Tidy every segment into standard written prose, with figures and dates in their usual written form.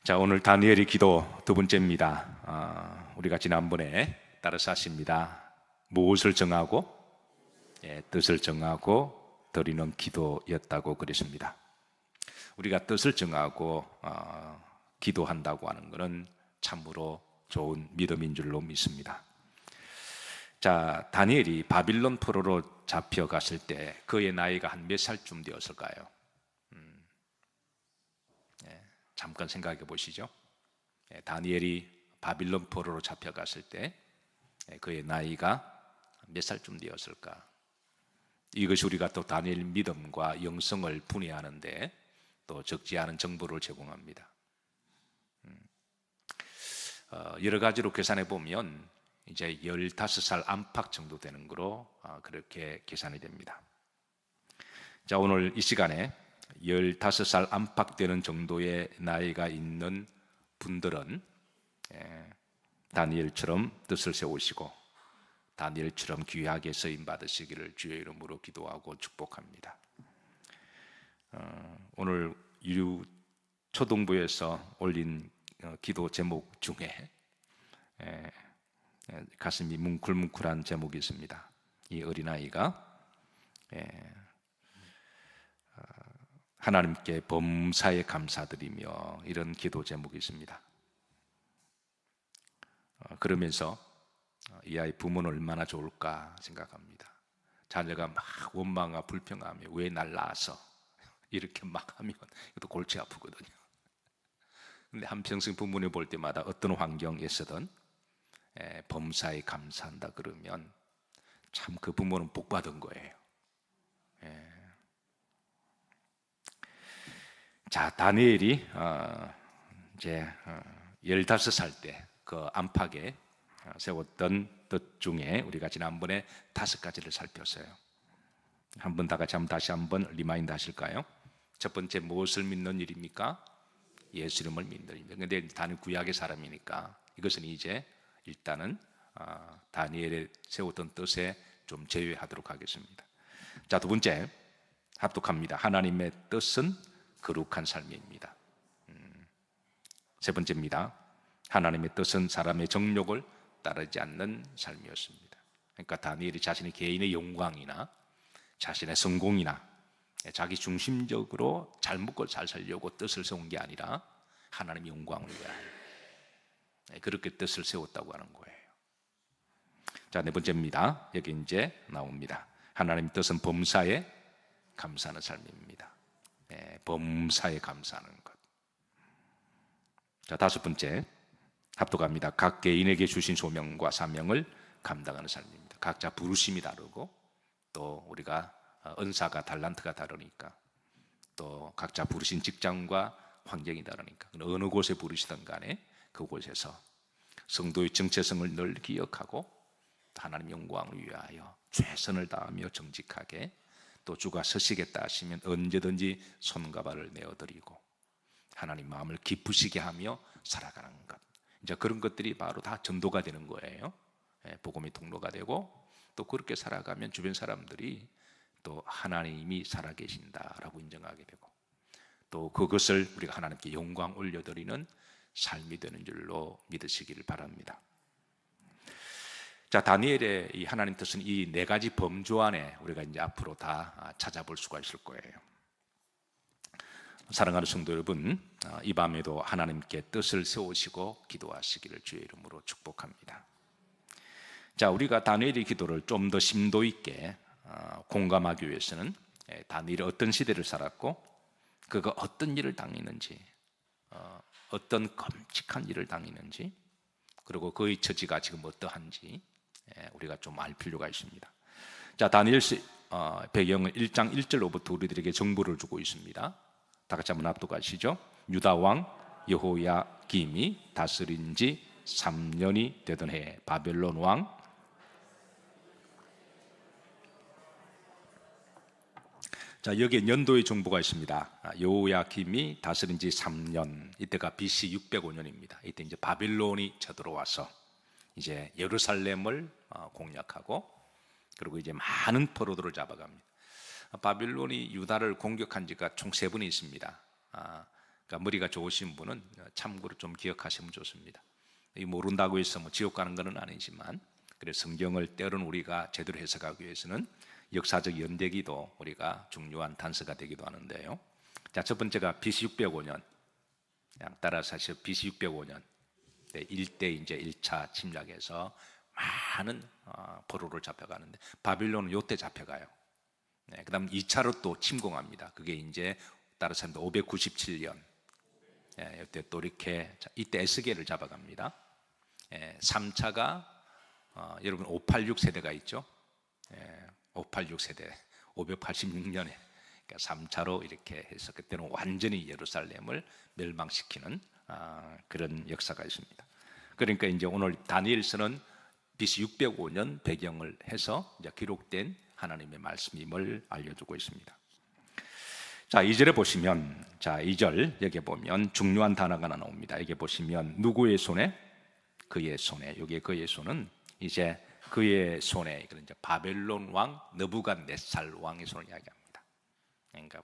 자, 오늘 다니엘의 기도 두 번째입니다. 우리가 지난번에 따라서 하십니다. 무엇을 정하고 뜻을 정하고 드리는 기도였다고 그랬습니다. 우리가 뜻을 정하고 기도한다고 하는 것은 참으로 좋은 믿음인 줄로 믿습니다. 자, 다니엘이 바빌론 포로로 잡혀갔을 때 그의 나이가 한 몇 살쯤 되었을까요? 잠깐 생각해 보시죠. 다니엘이 바빌론 포로로 잡혀갔을 때 그의 나이가 몇 살쯤 되었을까? 이것이 우리가 또 다니엘 믿음과 영성을 분해하는데 또 적지 않은 정보를 제공합니다. 여러 가지로 계산해 보면 이제 15살 안팎 정도 되는 거로 그렇게 계산이 됩니다. 자, 오늘 이 시간에 15살 안팎 되는 정도의 나이가 있는 분들은 다니엘처럼 뜻을 세우시고 다니엘처럼 귀하게 쓰임 받으시기를 주의 이름으로 기도하고 축복합니다. 오늘 초동부에서 올린 기도 제목 중에 가슴이 뭉클뭉클한 제목이 있습니다. 이 어린아이가 하나님께 범사에 감사드리며 이런 기도 제목이 있습니다. 그러면서 이 아이 부모는 얼마나 좋을까 생각합니다. 자녀가 막 원망하고 불평하며 왜 날 낳아서 이렇게 막 하면 이것도 골치 아프거든요. 근데 한평생 부모님 볼 때마다 어떤 환경에서든 범사에 감사한다 그러면 참 그 부모는 복 받은 거예요. 자, 다니엘이 이제 15살 때 그 안팎에 세웠던 뜻 중에 우리가 지난번에 5가지를 살폈어요. 한번 다 같이 다시 한번 리마인드 하실까요? 첫 번째, 무엇을 믿는 일입니까? 예수님을 믿는 일입니다. 그런데 다니엘 구약의 사람이니까 이것은 이제 일단은 다니엘의 세웠던 뜻에 좀 제외하도록 하겠습니다. 자, 두 번째, 합독합니다. 하나님의 뜻은 거룩한 삶입니다. 세 번째입니다. 하나님의 뜻은 사람의 정욕을 따르지 않는 삶이었습니다. 그러니까 다니엘이 자신의 개인의 영광이나 자신의 성공이나 자기 중심적으로 잘 먹고 잘 살려고 뜻을 세운 게 아니라 하나님의 영광을 위하여 그렇게 뜻을 세웠다고 하는 거예요. 자, 네 번째입니다. 여기 이제 나옵니다. 하나님의 뜻은 범사에 감사하는 삶입니다. 범사에 감사하는 것. 자, 다섯 번째, 합독합니다. 각 개인에게 주신 소명과 사명을 감당하는 삶입니다. 각자 부르심이 다르고 또 우리가 은사가 달란트가 다르니까 또 각자 부르신 직장과 환경이 다르니까 어느 곳에 부르시든 간에 그곳에서 성도의 정체성을 늘 기억하고 하나님 영광을 위하여 최선을 다하며 정직하게 또 주가 서시겠다 하시면 언제든지 손과 발을 내어드리고 하나님 마음을 기쁘시게 하며 살아가는 것, 이제 그런 것들이 바로 다 전도가 되는 거예요. 복음의 통로가 되고 또 그렇게 살아가면 주변 사람들이 또 하나님이 살아계신다라고 인정하게 되고 또 그것을 우리가 하나님께 영광 올려드리는 삶이 되는 줄로 믿으시기를 바랍니다. 자, 다니엘의 이 하나님 뜻은 이 네 가지 범주 안에 우리가 이제 앞으로 다 찾아볼 수가 있을 거예요. 사랑하는 성도 여러분, 이 밤에도 하나님께 뜻을 세우시고 기도하시기를 주의 이름으로 축복합니다. 자, 우리가 다니엘의 기도를 좀 더 심도 있게 공감하기 위해서는 다니엘이 어떤 시대를 살았고 그가 어떤 일을 당했는지, 어떤 끔찍한 일을 당했는지, 그리고 그의 처지가 지금 어떠한지 우리가 좀 알 필요가 있습니다. 자, 다니엘 배경은 1장 1절로부터 우리들에게 정보를 주고 있습니다. 다 같이 한번 합독하시죠. 유다 왕 여호야김이 다스린 지 3년이 되던 해에 바벨론 왕 자, 여기에 연도의 정보가 있습니다. 여호야김이 다스린 지 3년, 이때가 BC 605년입니다. 이때 이제 바벨론이 쳐들어와서 이제 예루살렘을 공략하고 그리고 이제 많은 포로들을 잡아갑니다. 바빌론이 유다를 공격한 지가 총 3번이 있습니다. 그러니까 머리가 좋으신 분은 참고로 좀 기억하시면 좋습니다. 이 모른다고 해서 뭐 지옥 가는 것은 아니지만, 그래서 성경을 때로는 우리가 제대로 해석하기 위해서는 역사적 연대기도 우리가 중요한 단서가 되기도 하는데요. 자, 첫 번째가 BC 605년, 그냥 따라서 하시죠. BC 605년 일대 이제 1차 침략에서 많은 포로를 잡혀가는데, 바빌론은 요때 잡혀가요. 그다음 2차로 또 침공합니다. 그게 이제 따라서 597년, 이때 또 이렇게 이때 에스겔을 잡아갑니다. 3차가 여러분 586 세대가 있죠. 586 세대, 586년에 그러니까 3차로 이렇게 해서 그때는 완전히 예루살렘을 멸망시키는 그런 역사가 있습니다. 그러니까 이제 오늘 다니엘서는 BC 605년 배경을 해서 이제 기록된 하나님의 말씀임을 알려주고 있습니다. 자, 2절에 보시면, 자, 2절 여기 보면 중요한 단어가 하나 나옵니다. 여기 보시면 누구의 손에? 그의 손에. 여기에 그의 손은 이제 그의 손에, 이제 바벨론 왕 느부갓네살 왕의 손을 이야기합니다. 그러니까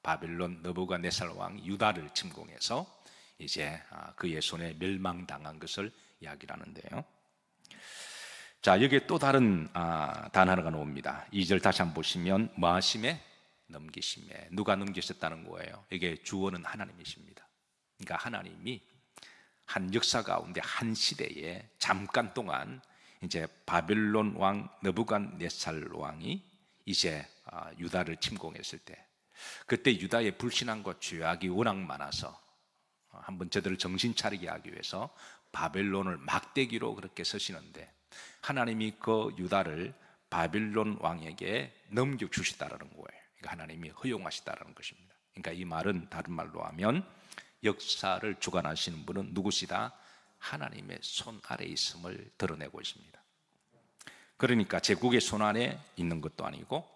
바벨론 느부갓네살 왕 유다를 침공해서 이제 그의 손에 멸망당한 것을 이야기하는데요. 자, 여기에 또 다른 단어가 나옵니다. 2절 다시 한번 보시면 뭐하심에? 넘기심에. 누가 넘기셨다는 거예요? 이게 주어는 하나님이십니다. 그러니까 하나님이 한 역사 가운데 한 시대에 잠깐 동안 이제 바벨론 왕 느부갓네살 왕이 이제 유다를 침공했을 때, 그때 유다의 불신앙과 죄악이 워낙 많아서 한번 저들을 정신 차리게 하기 위해서 바벨론을 막대기로 그렇게 서시는데, 하나님이 그 유다를 바벨론 왕에게 넘겨주시다라는 거예요. 그러니까 하나님이 허용하시다라는 것입니다. 그러니까 이 말은 다른 말로 하면 역사를 주관하시는 분은 누구시다? 하나님의 손 아래에 있음을 드러내고 있습니다. 그러니까 제국의 손 안에 있는 것도 아니고,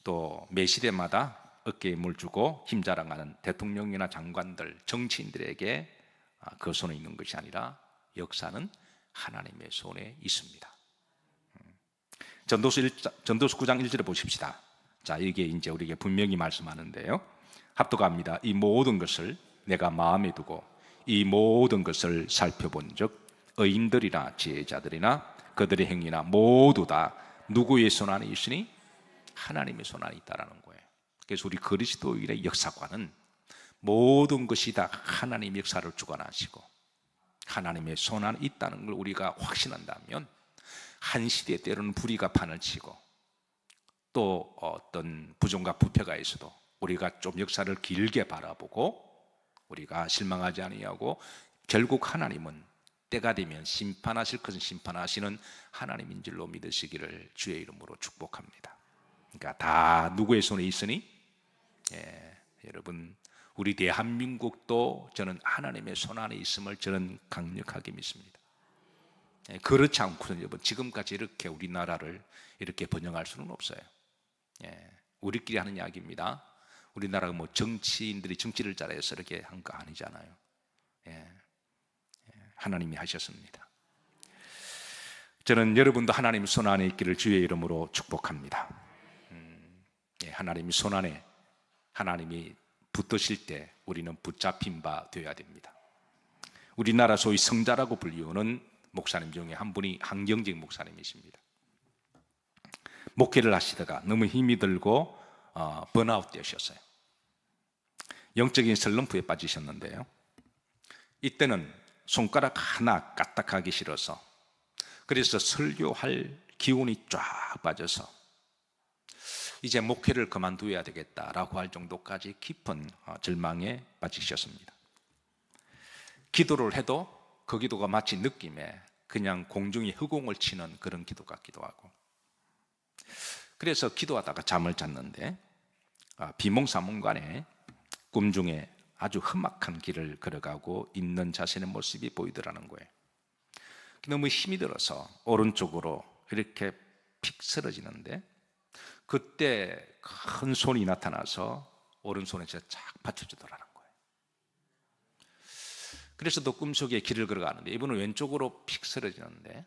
또 매 시대마다 어깨에 물 주고 힘자랑하는 대통령이나 장관들, 정치인들에게 그 손에 있는 것이 아니라 역사는 하나님의 손에 있습니다. 전도서 9장 1절에 보십시다. 자, 이게 이제 우리에게 분명히 말씀하는데요. 합독합니다. 이 모든 것을 내가 마음에 두고 이 모든 것을 살펴본 즉 의인들이나 지혜자들이나 그들의 행위나 모두 다 누구의 손 안에 있으니? 하나님의 손 안에 있다라는 거예요. 그래서 우리 그리스도인의 역사관은 모든 것이 다 하나님 역사를 주관하시고 하나님의 손 안에 있다는 걸 우리가 확신한다면, 한 시대 때로는 불의가 판을 치고 또 어떤 부정과 부패가 있어도 우리가 좀 역사를 길게 바라보고 우리가 실망하지 아니하고, 결국 하나님은 때가 되면 심판하실 것은 심판하시는 하나님인 줄로 믿으시기를 주의 이름으로 축복합니다. 그러니까 다 누구의 손에 있으니? 여러분, 우리 대한민국도 저는 하나님의 손 안에 있음을 저는 강력하게 믿습니다. 그렇지 않고는 여러분 지금까지 이렇게 우리나라를 이렇게 번영할 수는 없어요. 우리끼리 하는 이야기입니다. 우리나라가 뭐 정치인들이 정치를 잘해서 이렇게 한 거 아니잖아요. 하나님이 하셨습니다. 저는 여러분도 하나님 손 안에 있기를 주의 이름으로 축복합니다. 하나님이 손 안에 하나님이 붙드실 때 우리는 붙잡힌 바 되어야 됩니다. 우리나라 소위 성자라고 불리우는 목사님 중에 한 분이 한경직 목사님이십니다. 목회를 하시다가 너무 힘이 들고 번아웃 되셨어요. 영적인 슬럼프에 빠지셨는데요, 이때는 손가락 하나 까딱하기 싫어서, 그래서 설교할 기운이 쫙 빠져서 이제 목회를 그만두어야 되겠다라고 할 정도까지 깊은 절망에 빠지셨습니다. 기도를 해도 그 기도가 마치 느낌에 그냥 공중에 허공을 치는 그런 기도 같기도 하고, 그래서 기도하다가 잠을 잤는데 비몽사몽간에 꿈 중에 아주 험악한 길을 걸어가고 있는 자신의 모습이 보이더라는 거예요. 너무 힘이 들어서 오른쪽으로 이렇게 픽 쓰러지는데, 그때 큰 손이 나타나서 오른손에 쫙 받쳐주더라는 거예요. 그래서 또 꿈속에 길을 걸어가는데 이분은 왼쪽으로 픽 쓰러지는데,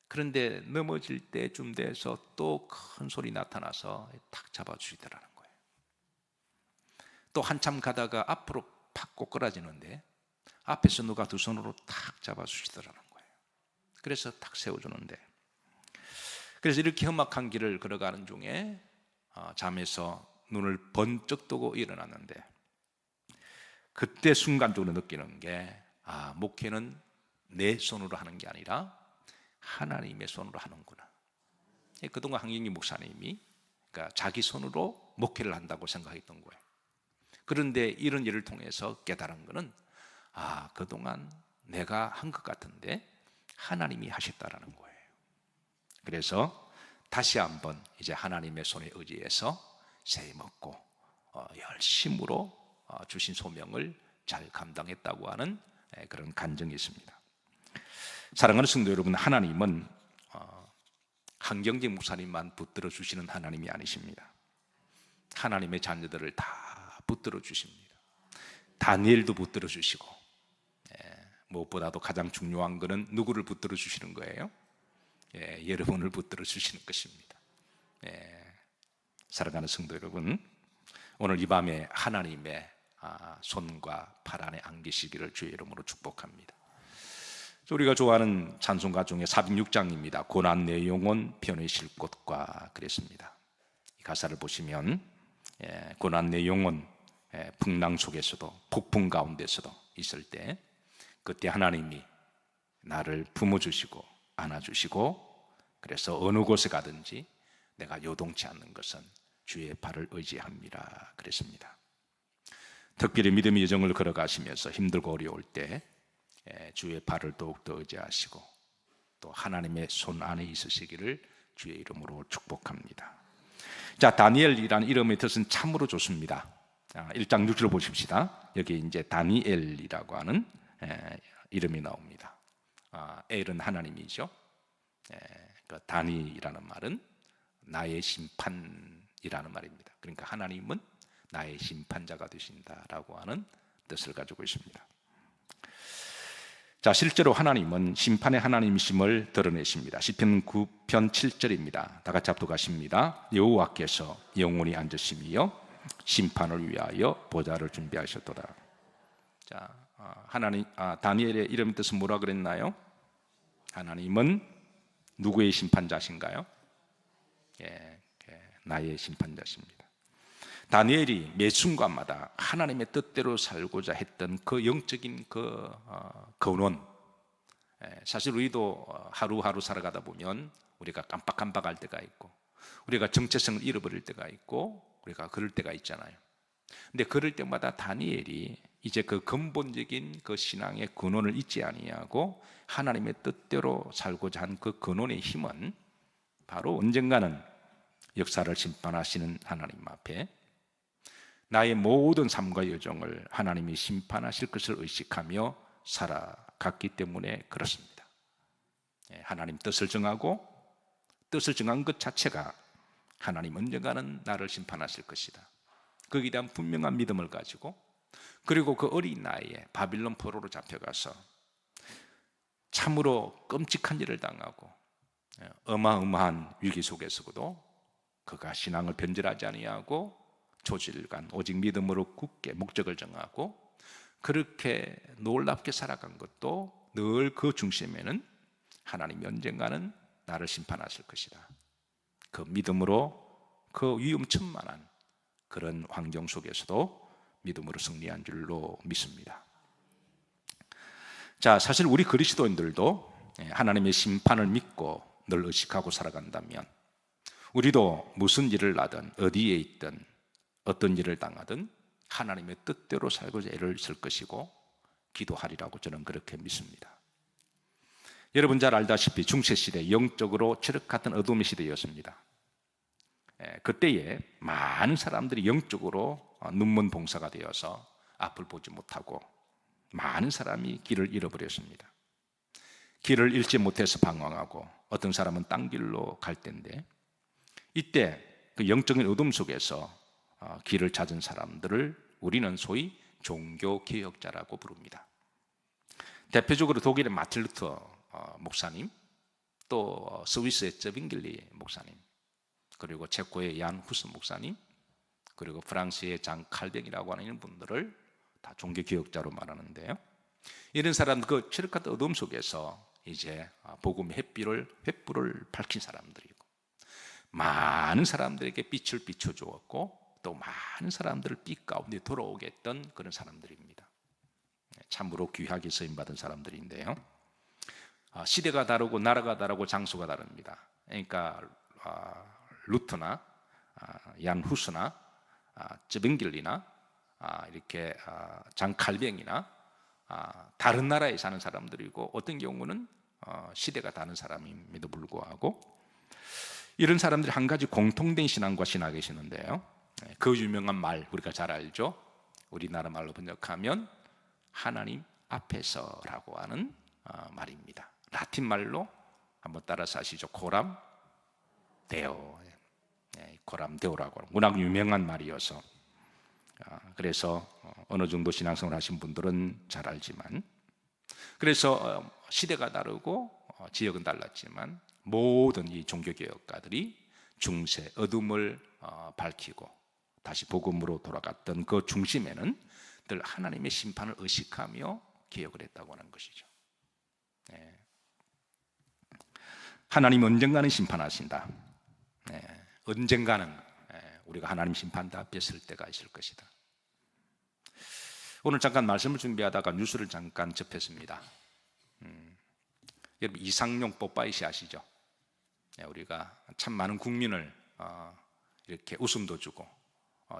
그런데 넘어질 때쯤 돼서 또 큰 손이 나타나서 탁 잡아주시더라는 거예요. 또 한참 가다가 앞으로 팍 꼬꾸라지는데 앞에서 누가 두 손으로 탁 잡아주시더라는 거예요. 그래서 탁 세워주는데, 그래서 이렇게 험악한 길을 걸어가는 중에 잠에서 눈을 번쩍 뜨고 일어났는데, 그때 순간적으로 느끼는 게 목회는 내 손으로 하는 게 아니라 하나님의 손으로 하는구나. 그동안 황영기 목사님이 그러니까 자기 손으로 목회를 한다고 생각했던 거예요. 그런데 이런 일을 통해서 깨달은 것은 그동안 내가 한 것 같은데 하나님이 하셨다라는 거예요. 그래서 다시 한번 이제 하나님의 손에 의지해서 새해 먹고 열심으로 주신 소명을 잘 감당했다고 하는 그런 간증이 있습니다. 사랑하는 성도 여러분, 하나님은 한경직 목사님만 붙들어 주시는 하나님이 아니십니다. 하나님의 자녀들을 다 붙들어 주십니다. 다니엘도 붙들어 주시고, 무엇보다도 가장 중요한 것은 누구를 붙들어 주시는 거예요? 여러분을 붙들어 주시는 것입니다. 사랑하는 성도 여러분, 오늘 이 밤에 하나님의 손과 팔 안에 안기시기를 주의 이름으로 축복합니다. 우리가 좋아하는 찬송가 중에 406장입니다. 고난 내 영혼 편히 쉴 곳과 그랬습니다. 이 가사를 보시면 고난 내 영혼 풍랑 속에서도 폭풍 가운데서도 있을 때, 그때 하나님이 나를 품어주시고 안아주시고, 그래서 어느 곳에 가든지 내가 요동치 않는 것은 주의 발을 의지합니다 그랬습니다. 특별히 믿음의 여정을 걸어가시면서 힘들고 어려울 때 주의 발을 더욱더 의지하시고 또 하나님의 손 안에 있으시기를 주의 이름으로 축복합니다. 자, 다니엘이라는 이름의 뜻은 참으로 좋습니다. 1장 6절 보십시다. 여기 이제 다니엘이라고 하는 이름이 나옵니다. 엘은 하나님이죠. 그 다니라는 말은 나의 심판이라는 말입니다. 그러니까 하나님은 나의 심판자가 되신다라고 하는 뜻을 가지고 있습니다. 자, 실제로 하나님은 심판의 하나님이심을 드러내십니다. 시편 9편 7절입니다. 다 같이 합독하십니다. 여호와께서 영원히 앉으심이여 심판을 위하여 보좌를 준비하셨도다. 자, 하나님, 다니엘의 이름 뜻은 뭐라 그랬나요? 하나님은 누구의 심판자신가요? 나의 심판자십니다. 다니엘이 매 순간마다 하나님의 뜻대로 살고자 했던 그 영적인 그 근원, 사실 우리도 하루하루 살아가다 보면 우리가 깜빡깜빡할 때가 있고 우리가 정체성을 잃어버릴 때가 있고 우리가 그럴 때가 있잖아요. 근데 그럴 때마다 다니엘이 이제 그 근본적인 그 신앙의 근원을 잊지 아니하고 하나님의 뜻대로 살고자 한 그 근원의 힘은 바로 언젠가는 역사를 심판하시는 하나님 앞에 나의 모든 삶과 여정을 하나님이 심판하실 것을 의식하며 살아갔기 때문에 그렇습니다. 하나님 뜻을 정하고 뜻을 정한 것 자체가 하나님 언젠가는 나를 심판하실 것이다, 거기에 대한 분명한 믿음을 가지고, 그리고 그 어린 나이에 바빌론 포로로 잡혀가서 참으로 끔찍한 일을 당하고 어마어마한 위기 속에서도 그가 신앙을 변절하지 아니하고 조질간 오직 믿음으로 굳게 목적을 정하고 그렇게 놀랍게 살아간 것도 늘 그 중심에는 하나님이 언젠가는 나를 심판하실 것이다, 그 믿음으로 그 위험천만한 그런 환경 속에서도 믿음으로 승리한 줄로 믿습니다. 자, 사실 우리 그리스도인들도 하나님의 심판을 믿고 늘 의식하고 살아간다면 우리도 무슨 일을 하든 어디에 있든 어떤 일을 당하든 하나님의 뜻대로 살고자 애를 쓸 것이고 기도하리라고 저는 그렇게 믿습니다. 여러분 잘 알다시피 중세시대 영적으로 칠흑 같은 어둠의 시대였습니다. 그때에 많은 사람들이 영적으로 눈먼 봉사가 되어서 앞을 보지 못하고 많은 사람이 길을 잃어버렸습니다. 길을 잃지 못해서 방황하고 어떤 사람은 딴 길로 갈 때인데, 이때 그 영적인 어둠 속에서 길을 찾은 사람들을 우리는 소위 종교개혁자라고 부릅니다. 대표적으로 독일의 마틴 루터 목사님, 또 스위스의 저빙길리 목사님, 그리고 체코의 얀 후스 목사님, 그리고 프랑스의 장 칼뱅이라고 하는 분들을 다 종교개혁자로 말하는데요. 이런 사람 그 칠흑같은 어둠 속에서 이제 복음의 횃불을 밝힌 사람들이고, 많은 사람들에게 빛을 비춰주었고 또 많은 사람들을 빛 가운데 돌아오게 했던 그런 사람들입니다. 참으로 귀하게 쓰임받은 사람들인데요. 시대가 다르고 나라가 다르고 장소가 다릅니다. 그러니까 루터나 얀 후스나 쯔빙길리나 이렇게 장 칼뱅이나 다른 나라에 사는 사람들이고, 어떤 경우는 시대가 다른 사람임에도 불구하고 이런 사람들이 한 가지 공통된 신앙과 신학이 있는데요. 그 유명한 말 우리가 잘 알죠. 우리나라 말로 번역하면 하나님 앞에서라고 하는 말입니다. 라틴 말로 한번 따라서 하시죠. 코람 데오. 코람 데오라고 워낙 유명한 말이어서 그래서 어느 정도 신앙생활 하신 분들은 잘 알지만, 그래서 시대가 다르고 지역은 달랐지만 모든 이 종교개혁가들이 중세 어둠을 밝히고 다시 복음으로 돌아갔던 그 중심에는 늘 하나님의 심판을 의식하며 개혁을 했다고 하는 것이죠. 하나님 언젠가는 심판하신다. 언젠가는 우리가 하나님 심판 앞에 설 때가 있을 것이다. 오늘 잠깐 말씀을 준비하다가 뉴스를 잠깐 접했습니다. 여러분 이상용 뽀빠이씨 아시죠? 우리가 참 많은 국민을 이렇게 웃음도 주고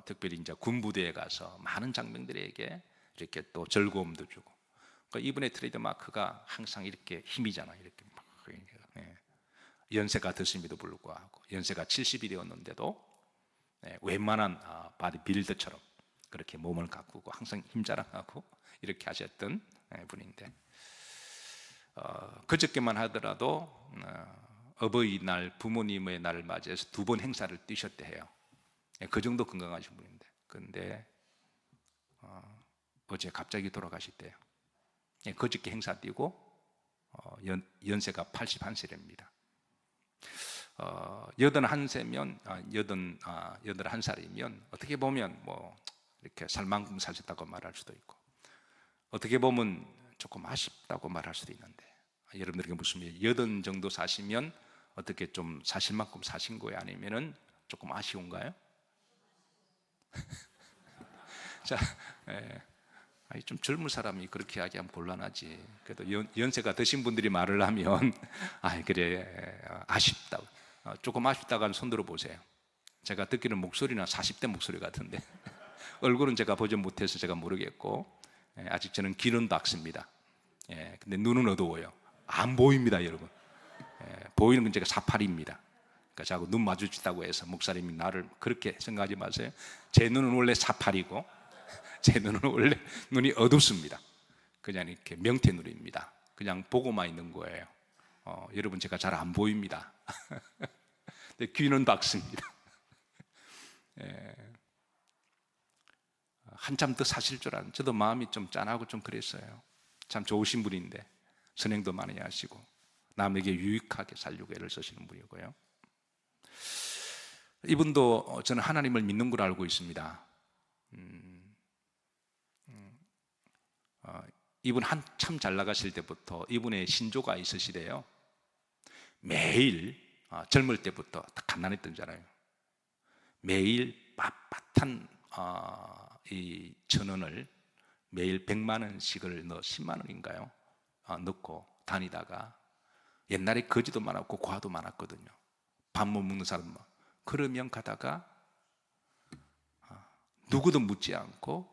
특별히 이제 군부대에 가서 많은 장병들에게 이렇게 또 즐거움도 주고, 그러니까 이분의 트레이드 마크가 항상 이렇게 힘이잖아요. 이렇게 막 연세가 드심에도 불구하고 연세가 70이 되었는데도 웬만한 바디빌더처럼 그렇게 몸을 가꾸고 항상 힘 자랑하고 이렇게 하셨던 분인데, 그저께만 하더라도 어버이날 부모님의 날을 맞이해서 2번 행사를 뛰셨대 해요. 그 정도 건강하신 분인데, 그런데 어제 갑자기 돌아가셨대요. 그저께 행사 뛰고 연세가 81세랍니다. 81살이면 어떻게 보면 뭐 이렇게 살만큼 사셨다고 말할 수도 있고, 어떻게 보면 조금 아쉽다고 말할 수도 있는데, 여러분들에게 묻습니다. 80 정도 사시면 어떻게 좀 사실 만큼 사신 거예요? 아니면은 조금 아쉬운가요? 자, 좀 젊은 사람이 그렇게 이야기하면 곤란하지. 그래도 연세가 드신 분들이 말을 하면 그래 아쉽다고, 조금 아쉽다고 손 들어 보세요. 제가 듣기는 목소리는 40대 목소리 같은데 얼굴은 제가 보지 못해서 제가 모르겠고, 아직 저는 귀는 박습니다. 근데 눈은 어두워요. 안 보입니다, 여러분. 보이는 건 제가 48입니다. 그러니까 자꾸 눈 마주친다고 해서 목사님이 나를 그렇게 생각하지 마세요. 제 눈은 원래 48이고 제 눈은 원래 눈이 어둡습니다. 그냥 이렇게 명태 눈입니다. 그냥 보고만 있는 거예요. 여러분 제가 잘 안 보입니다. 근데 귀는 박습니다. 한참 더 사실 줄 아는, 저도 마음이 좀 짠하고 좀 그랬어요. 참 좋으신 분인데 선행도 많이 하시고 남에게 유익하게 살려고 애를 쓰시는 분이고요. 이분도 저는 하나님을 믿는 걸 알고 있습니다. 이분 한참 잘 나가실 때부터 이분의 신조가 있으시대요. 매일 젊을 때부터 다 가난했던잖아요. 매일 빳빳한 이 1,000원을 매일 100만 원씩을 넣어 10만 원인가요? 넣고 다니다가, 옛날에 거지도 많았고 고아도 많았거든요. 밥 못 먹는 사람. 그러면 가다가 누구도 묻지 않고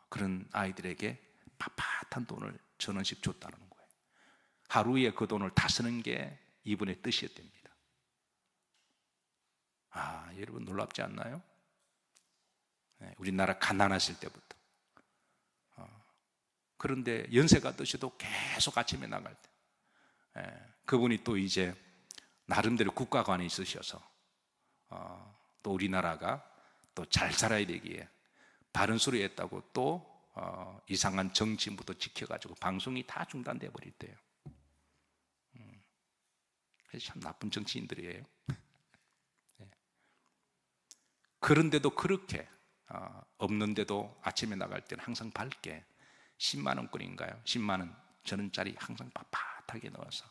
그런 아이들에게 빳빳한 돈을 1,000원씩 줬다는 거예요. 하루에 그 돈을 다 쓰는 게 이분의 뜻이었답니다. 여러분 놀랍지 않나요? 우리나라 가난하실 때부터. 그런데 연세가 드셔도 계속 아침에 나갈 때 그분이 또 이제 나름대로 국가관이 있으셔서 또 우리나라가 또 잘 살아야 되기에 바른 소리 했다고 또 이상한 정치인부터 지켜가지고 방송이 다 중단돼 버릴 때요. 참 나쁜 정치인들이에요. 그런데도 그렇게 없는데도 아침에 나갈 때는 항상 밝게 10만 원권인가요? 10만 원 전원짜리 항상 빳빳하게 넣어서,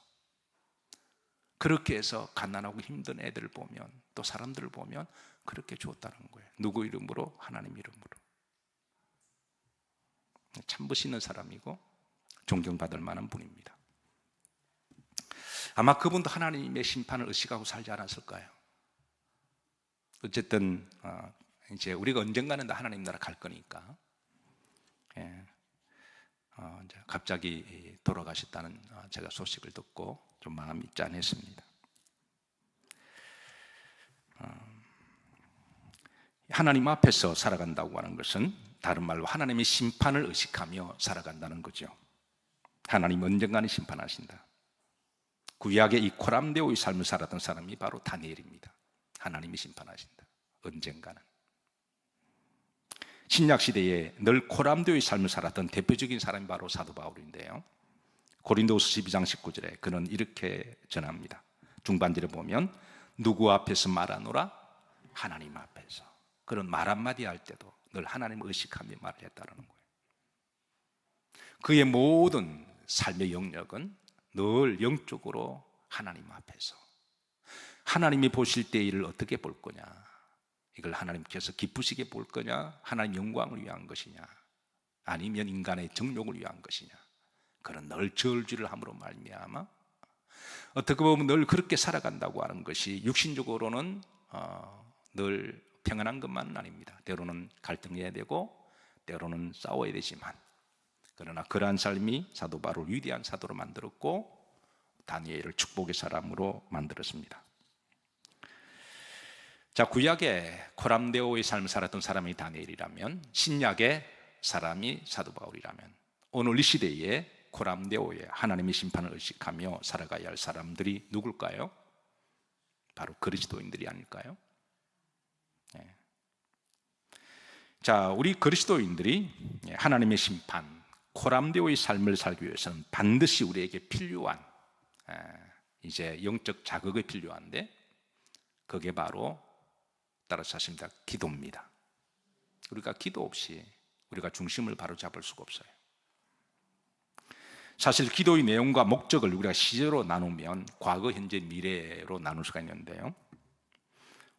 그렇게 해서 가난하고 힘든 애들을 보면, 또 사람들을 보면 그렇게 주었다는 거예요. 누구 이름으로? 하나님 이름으로. 참 멋있는 사람이고 존경받을 만한 분입니다. 아마 그분도 하나님의 심판을 의식하고 살지 않았을까요? 어쨌든 이제 우리가 언젠가는 다 하나님 나라 갈 거니까, 이제 갑자기 돌아가셨다는 제가 소식을 듣고 좀 마음이 짠했습니다. 하나님 앞에서 살아간다고 하는 것은 다른 말로 하나님의 심판을 의식하며 살아간다는 거죠. 하나님 언젠가는 심판하신다. 구약의 이 코람데오의 삶을 살았던 사람이 바로 다니엘입니다. 하나님이 심판하신다, 언젠가는. 신약시대에 늘 코람데오의 삶을 살았던 대표적인 사람이 바로 사도 바울인데요, 고린도후서 12장 19절에 그는 이렇게 전합니다. 중반절에 보면 누구 앞에서 말하노라? 하나님 앞에서. 그런 말 한마디 할 때도 늘 하나님을 의식하며 말을 했다는 거예요. 그의 모든 삶의 영역은 늘 영적으로 하나님 앞에서, 하나님이 보실 때 이를 어떻게 볼 거냐, 이걸 하나님께서 기쁘시게 볼 거냐, 하나님 영광을 위한 것이냐, 아니면 인간의 정욕을 위한 것이냐, 그런 늘 저울질을 함으로 말미암아 어떻게 보면 늘 그렇게 살아간다고 하는 것이 육신적으로는 늘 평안한 것만은 아닙니다. 때로는 갈등해야 되고 때로는 싸워야 되지만, 그러나 그러한 삶이 사도 바울을 위대한 사도로 만들었고 다니엘을 축복의 사람으로 만들었습니다. 자, 구약의 코람데오의 삶을 살았던 사람이 다니엘이라면, 신약의 사람이 사도 바울이라면, 오늘 이 시대에 코람데오의 하나님의 심판을 의식하며 살아가야 할 사람들이 누굴까요? 바로 그리스도인들이 아닐까요? 네. 자, 우리 그리스도인들이 하나님의 심판, 코람데오의 삶을 살기 위해서는 반드시 우리에게 필요한 이제 영적 자극이 필요한데, 그게 바로 따라서 하십니다, 기도입니다. 우리가 기도 없이 우리가 중심을 바로 잡을 수가 없어요. 사실 기도의 내용과 목적을 우리가 시제로 나누면 과거, 현재, 미래로 나눌 수가 있는데요,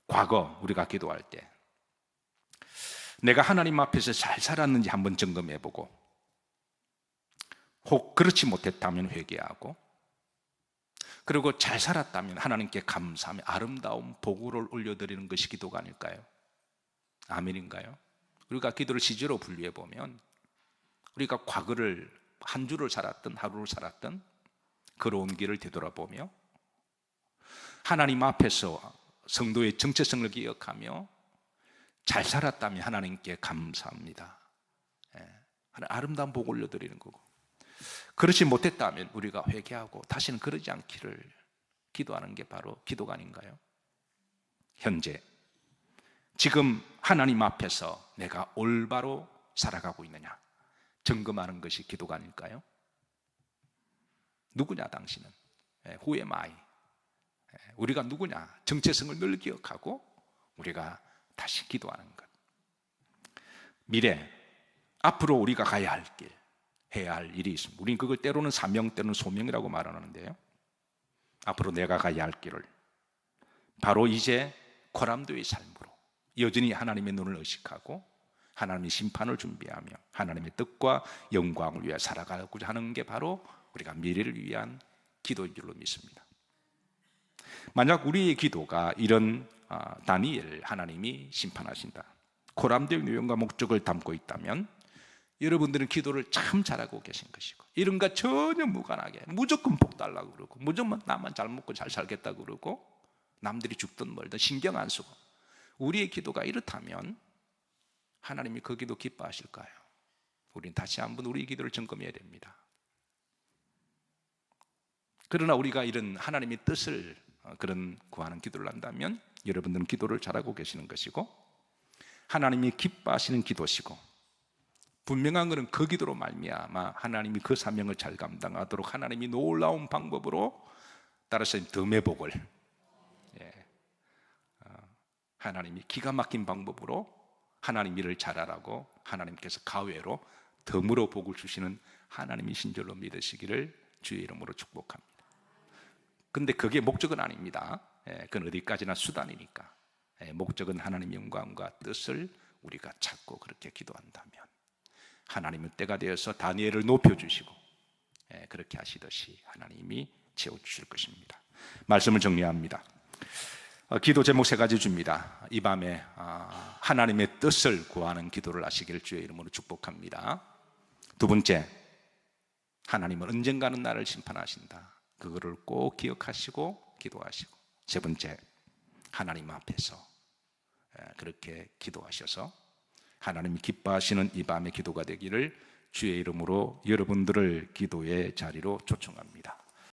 과거 우리가 기도할 때 내가 하나님 앞에서 잘 살았는지 한번 점검해보고, 혹 그렇지 못했다면 회개하고, 그리고 잘 살았다면 하나님께 감사하며 아름다운 보고를 올려드리는 것이 기도가 아닐까요? 아멘인가요? 우리가 기도를 시제로 분류해보면 우리가 과거를, 한 주를 살았든 하루를 살았든 걸어온 길을 되돌아보며 하나님 앞에서 성도의 정체성을 기억하며 잘 살았다면 하나님께 감사합니다, 아름다운 복 올려드리는 거고, 그렇지 못했다면 우리가 회개하고 다시는 그러지 않기를 기도하는 게 바로 기도가 아닌가요? 현재 지금 하나님 앞에서 내가 올바로 살아가고 있느냐 점검하는 것이 기도가 아닐까요? 누구냐 당신은? Who am I? 우리가 누구냐 정체성을 늘 기억하고 우리가 다시 기도하는 것. 미래, 앞으로 우리가 가야 할 길, 해야 할 일이 있습니다. 우리는 그걸 때로는 사명, 때로는 소명이라고 말하는데요, 앞으로 내가 가야 할 길을 바로 이제 코람데오의 삶으로 여전히 하나님의 눈을 의식하고 하나님의 심판을 준비하며 하나님의 뜻과 영광을 위해 살아가고자 하는 게 바로 우리가 미래를 위한 기도인 줄로 믿습니다. 만약 우리의 기도가 이런 다니엘 하나님이 심판하신다, 코람데오의 내용과 목적을 담고 있다면 여러분들은 기도를 참 잘하고 계신 것이고, 이런가 전혀 무관하게 무조건 복 달라고 그러고, 무조건 나만 잘 먹고 잘 살겠다고 그러고, 남들이 죽든 멀든 신경 안 쓰고, 우리의 기도가 이렇다면 하나님이 그 기도 기뻐하실까요? 우리는 다시 한번 우리의 기도를 점검해야 됩니다. 그러나 우리가 이런 하나님의 뜻을 그런 구하는 기도를 한다면 여러분들은 기도를 잘하고 계시는 것이고, 하나님이 기뻐하시는 기도시고, 분명한 것은 그 기도로 말미암아 하나님이 그 사명을 잘 감당하도록 하나님이 놀라운 방법으로, 따라서 덤의 복을, 하나님이 기가 막힌 방법으로 하나님 일을 잘하라고 하나님께서 가외로 덤으로 복을 주시는 하나님이신 줄로 믿으시기를 주의 이름으로 축복합니다. 근데 그게 목적은 아닙니다. 그건 어디까지나 수단이니까. 목적은 하나님의 영광과 뜻을 우리가 찾고 그렇게 기도한다면 하나님은 때가 되어서 다니엘을 높여주시고 그렇게 하시듯이 하나님이 채워주실 것입니다. 말씀을 정리합니다. 기도 제목 3가지 줍니다. 이 밤에 하나님의 뜻을 구하는 기도를 하시길 주의 이름으로 축복합니다. 두 번째, 하나님은 언젠가는 나를 심판하신다. 그거를 꼭 기억하시고 기도하시고, 세 번째, 하나님 앞에서 그렇게 기도하셔서 하나님이 기뻐하시는 이 밤의 기도가 되기를 주의 이름으로 여러분들을 기도의 자리로 초청합니다.